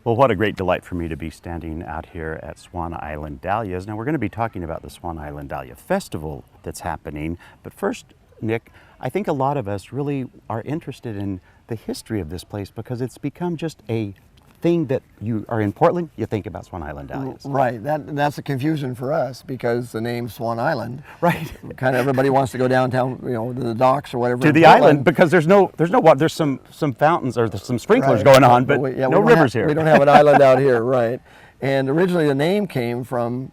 Well, what a great delight for me to be standing out here at Swan Island Dahlias. Now, we're going to be talking about the Swan Island Dahlia Festival that's happening. But first, Nick, I think a lot of us really are interested in the history of this place because it's become just a thing that you are in Portland, you think about Swan Island Dahlias. Right, that's a confusion for us because the name Swan Island. Right. Kind of everybody wants to go downtown, to the docks or whatever. To the island because there's no water. There's some fountains or there's some sprinklers going on, but no rivers here. We don't have an island out here, right? And originally the name came from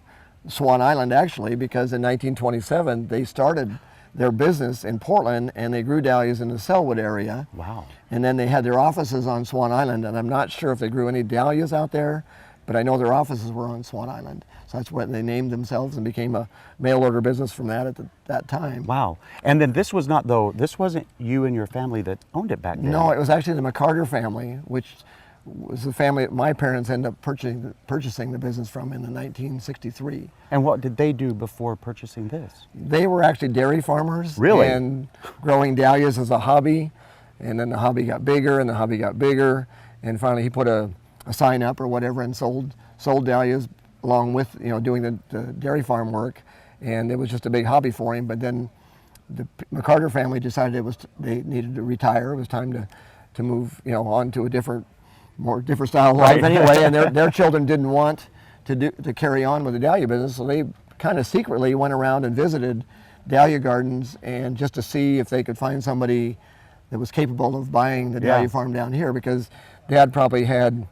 Swan Island actually because in 1927 they started their business in Portland and they grew dahlias in the Selwood area. Wow. And then they had their offices on Swan Island, and I'm not sure if they grew any dahlias out there, but I know their offices were on Swan Island. So that's what they named themselves and became a mail order business from that at that time. Wow. And then this wasn't you and your family that owned it back then. No, it was actually the McCarter family, which was the family my parents ended up purchasing the business from in the 1963. And what did they do before purchasing this? They were actually dairy farmers. Really? And growing dahlias as a hobby. And then the hobby got bigger and the hobby got bigger. And finally he put a sign up or whatever and sold dahlias along with doing the dairy farm work. And it was just a big hobby for him. But then the McCarter family decided they needed to retire. It was time to move on to a different style of life anyway, and their children didn't want to carry on with the dahlia business, so they kind of secretly went around and visited dahlia gardens and just to see if they could find somebody that was capable of buying the dahlia farm down here, because Dad probably had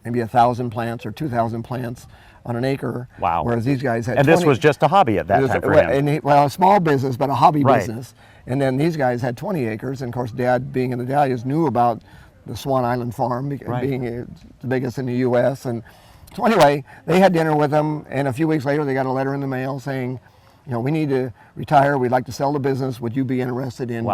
maybe 1,000 plants or 2,000 plants on an acre. Wow. Whereas these guys had 20. This was just a hobby at that time for him. A small business, but a hobby business. And then these guys had 20 acres, and of course Dad, being in the dahlias, knew about the Swan Island farm being the biggest in the U.S. And so anyway, they had dinner with them, and a few weeks later they got a letter in the mail saying, we need to retire, we'd like to sell the business, would you be interested in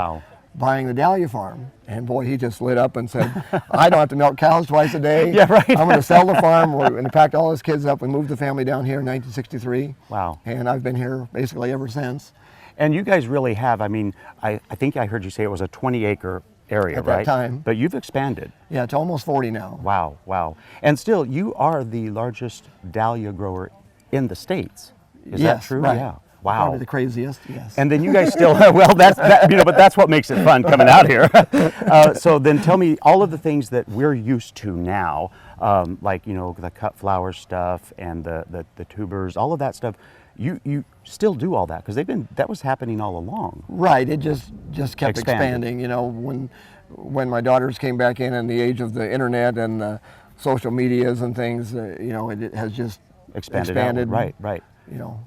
buying the dahlia farm? And boy, he just lit up and said, I don't have to milk cows twice a day. Yeah, right. I'm going to sell the farm. And he packed all his kids up and moved the family down here in 1963. Wow. And I've been here basically ever since. And you guys really have, I think I heard you say it was a 20-acre area, at right? that time. But you've expanded. Yeah, it's almost 40 now. Wow, wow. And still, you are the largest dahlia grower in the States. Is that true? Right. Yeah. Wow. Probably the craziest, yes. And then you guys still, but that's what makes it fun coming out here. So then tell me all of the things that we're used to now, like, the cut flower stuff and the tubers, all of that stuff. You still do all that because that was happening all along. Right, it just kept expanding. When my daughters came back in the age of the internet and social medias and things, it has just expanded. Right.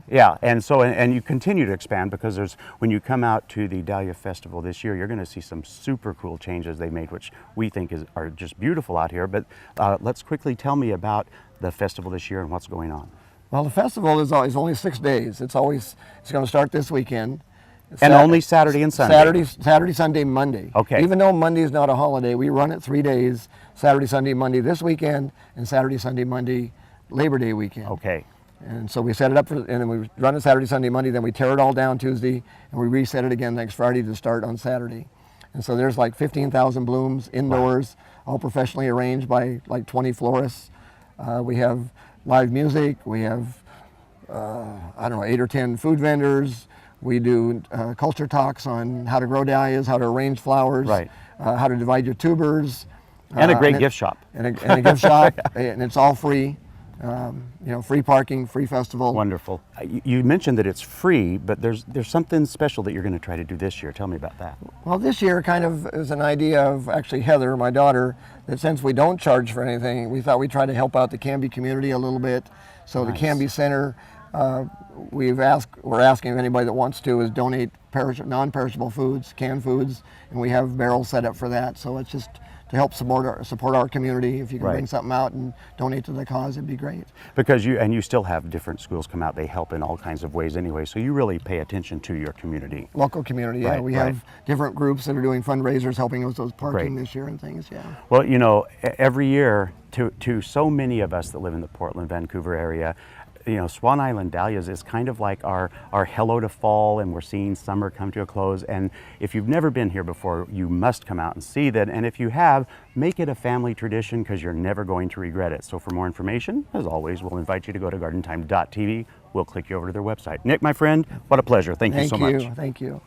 Yeah, and so and you continue to expand because when you come out to the Dahlia Festival this year, you're going to see some super cool changes they made, which we think are just beautiful out here. But let's quickly tell me about the festival this year and what's going on. Well, the festival is only 6 days. It's going to start this weekend. And only Saturday and Sunday? Saturday, Sunday, Monday. Okay. Even though Monday is not a holiday, we run it 3 days, Saturday, Sunday, Monday this weekend, and Saturday, Sunday, Monday, Labor Day weekend. Okay. And so we set it up and then we run it Saturday, Sunday, Monday, then we tear it all down Tuesday, and we reset it again next Friday to start on Saturday. And so there's like 15,000 blooms indoors, all professionally arranged by like 20 florists. We have live music, we have, 8 or 10 food vendors. We do culture talks on how to grow dahlias, how to arrange flowers, how to divide your tubers. And a great gift shop. And a gift shop, and it's all free. Free parking, free festival. Wonderful. You mentioned that it's free, but there's something special that you're going to try to do this year. Tell me about that. Well, this year kind of is an idea of actually Heather, my daughter, that since we don't charge for anything, we thought we'd try to help out the Canby community a little bit. So the Canby Center, we're asking if anybody that wants to is donate non-perishable foods, canned foods, and we have barrels set up for that. So it's just to help support our community. If you can bring something out and donate to the cause, it'd be great. Because you still have different schools come out. They help in all kinds of ways anyway. So you really pay attention to your community. Local community, yeah. We have different groups that are doing fundraisers, helping with those parking this year and things, yeah. Well, every year to so many of us that live in the Portland, Vancouver area, you know, Swan Island Dahlias is kind of like our hello to fall, and we're seeing summer come to a close. And if you've never been here before, you must come out and see that. And if you have, make it a family tradition, because you're never going to regret it. So for more information, as always, we'll invite you to go to gardentime.tv. We'll click you over to their website. Nick, my friend, what a pleasure. Thank you so much. Thank you.